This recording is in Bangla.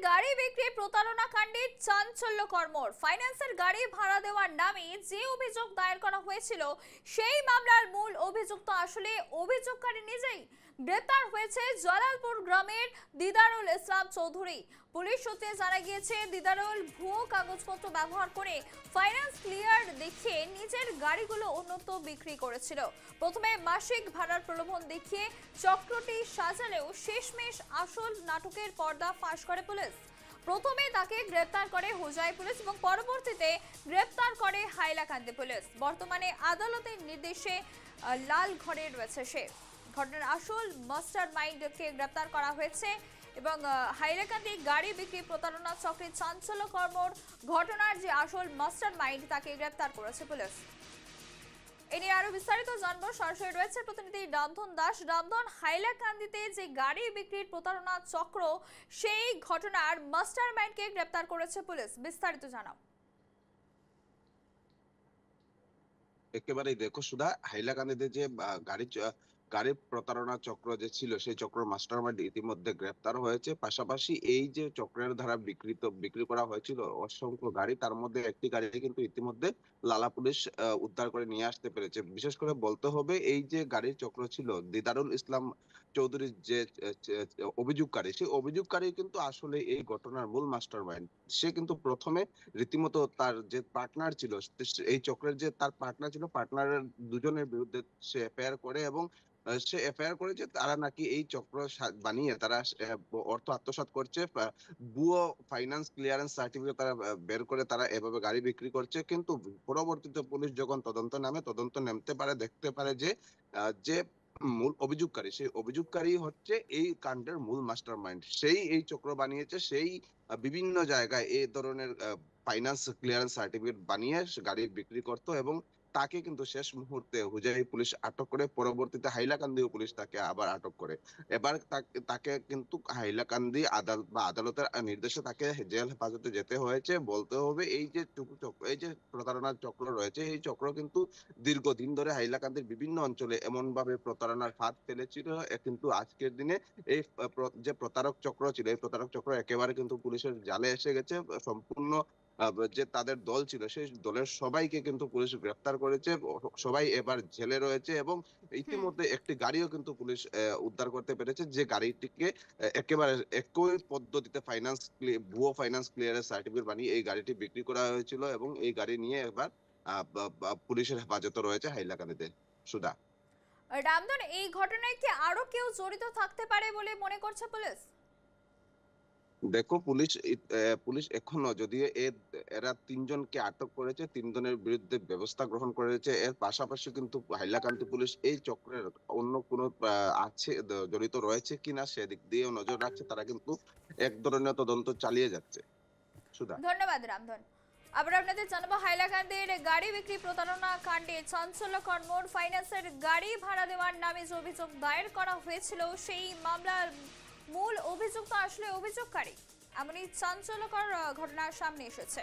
গাড়ি বিক্রি প্রতারণা কাণ্ডে চাঞ্চল্যকর মোড়। ফাইন্যান্সের গাড়ি ভাড়া দেওয়ার নামে যে অভিযোগ দায়ের করা হয়েছিল সেই মামলার মূল অভিযুক্ত আসলে অভিযোগকারী নিজেই। গ্রেপ্তার হয়েছে জালালপুর গ্রামের দিদারুল ইসলাম চৌধুরী। পুলিশ সূত্রে জানা গিয়েছে দিদারুল ভুয়ো কাগজপত্র ব্যবহার করে ফাইন্যান্স ক্লিয়ার দেখিয়ে নিজের গাড়িগুলো অন্যত্র বিক্রি করেছিল। প্রথমে মাসিক ভাড়ার প্রলোভন দেখিয়ে চক্রটি সাজালেও শেষমেশ আসল নাটকের পর্দা ফাঁস করে পুলিশ। প্রথমে তাকে গ্রেপ্তার করে হোজাই পুলিশ এবং পরবর্তীতে গ্রেপ্তার করে হাইলাকান্দি পুলিশ। বর্তমানে আদালতের নির্দেশে লাল ঘরে রয়েছে সে। ঘটনার আসল মাস্টার মাইন্ডকে গ্রেপ্তার করা হয়েছে এবং হাইলাকান্দি গাড়ি বিক্রি প্রতারণা চক্রের চাঞ্চল্যকর মোড়। ঘটনার যে আসল মাস্টার মাইন্ড তাকে গ্রেপ্তার করেছে পুলিশ। এ নিয়ে আরো বিস্তারিত জানবো, সরাসরি রয়েছে প্রতিনিধি রামধন দাস। রামধন, হাইলাকান্দিতে যে গাড়ি বিক্রির প্রতারণা চক্র সেই ঘটনার মাস্টার মাইন্ডকে গ্রেপ্তার করেছে পুলিশ, বিস্তারিত জানাও। একেবারেই দেখো সুধা, হাইলাকান্দিতে যে গাড়ির প্রতারণা চক্র যে ছিল সেই চক্র মাস্টারমাইন্ড ইতিমধ্যে গ্রেপ্তার হয়েছে। পাশাপাশি এই যে চক্রের দ্বারা বিক্রি করা হয়েছিল অসংখ্য গাড়ি, তার মধ্যে একটি গাড়ি কিন্তু ইতিমধ্যে লালা পুলিশ উদ্ধার করে নিয়ে আসতে পেরেছে। বিশেষ করে বলতে হবে, এই যে গাড়ির চক্র ছিল দিদারুল ইসলাম চৌধুরীর যে অভিযোগকারী, সেই অভিযোগকারী কিন্তু আসলে এই ঘটনার মূল মাস্টারমাইন্ড। সে কিন্তু প্রথমে রীতিমতো তার যে পার্টনার ছিল, এই চক্রের যে তার পার্টনার ছিল, পার্টনারের দুজনের বিরুদ্ধে সে এফআইআর করে এবং সে এফআইআর করে যে তারা নাকি এই চক্র বানিয়ে তারা অর্থ আত্মসাৎ করছে, ভুয়ো ফাইন্যান্স ক্লিয়ারেন্স সার্টিফিকেট তারা বের করে তারা এভাবে গাড়ি বিক্রি করছে। কিন্তু পরবর্তীতে পুলিশ যখন তদন্ত নামতে পারে, দেখতে পারে যে যে মূল অভিযোগকারী, সেই অভিযোগকারী হচ্ছে এই কাণ্ডের মূল মাস্টারমাইন্ড। সেই এই চক্র বানিয়েছে, সেই বিভিন্ন জায়গায় এই ধরনের ফাইন্যান্স ক্লিয়ারেন্স সার্টিফিকেট বানিয়ে গাড়ি বিক্রি করত এবং তাকে কিন্তু শেষ মুহূর্তে হুজাই পুলিশ আটক করে। পরবর্তীতে হাইলাকান্দি পুলিশ তাকে আবার আটক করে। এবার তাকে কিন্তু হাইলাকান্দি আদালতের নির্দেশে তাকে জেল হেফাজতে যেতে হয়েছে। বলতে হবে, এই যে প্রতারণার চক্র রয়েছে, এই চক্র কিন্তু দীর্ঘদিন ধরে হাইলাকান্দির বিভিন্ন অঞ্চলে এমন ভাবে প্রতারণার ফাঁদ ফেলেছিল, কিন্তু আজকের দিনে এই যে প্রতারক চক্র ছিল, এই প্রতারক চক্র একেবারে কিন্তু পুলিশের জালে এসে গেছে। সম্পূর্ণ যে তাদের দল ছিল, সেই দলের সবাইকে কিন্তু পুলিশ গ্রেফতার করেছে। সবাই এবার জেলে রয়েছে এবং ইতিমধ্যে একটি গাড়িও কিন্তু পুলিশ উদ্ধার করতে পেরেছে, যে গাড়িটিকে একেবারে একই পদ্ধতিতে ভুয়ো ফাইন্যান্স ক্লিয়ারেন্স সার্টিফিকেট বানিয়ে এই গাড়িটি বিক্রি করা হয়েছিল এবং এই গাড়ি নিয়ে এবার পুলিশের হেফাজতে রয়েছে হাইলাকান্দিতে। সুধা, রামধন, এই ঘটনায় কি আরো কেউ জড়িত থাকতে পারে বলে মনে করছে পুলিশ? দেখো, পুলিশ এখনো যদিও এরা তিনজনকে আটক করেছে, তিনজনের বিরুদ্ধে ব্যবস্থা গ্রহণ করেছে। এর পাশাপাশি কিন্তু হাইলাকান্দি পুলিশ এই চক্রের অন্য কোনো জড়িত রয়েছে কিনা সেদিক দিয়েও নজর রাখছে। তারা কিন্তু এক ধরনের তদন্ত চালিয়ে যাচ্ছে। সুধা, ধন্যবাদ রামধন। আবার আপনাদের জানাবো, হাইলাকান্দির গাড়ি বিক্রি প্রতারণা কাণ্ডে চাঞ্চল্যকর মোড়। ফাইন্যান্সের গাড়ি ভাড়া দেওয়ার নামে যে অভিযোগ দায়ের করা হয়েছিল সেই মামলার মূল অভিযুক্ত আসলে অভিযোগকারী। এমনই চাঞ্চল্যকর ঘটনা সামনে এসেছে।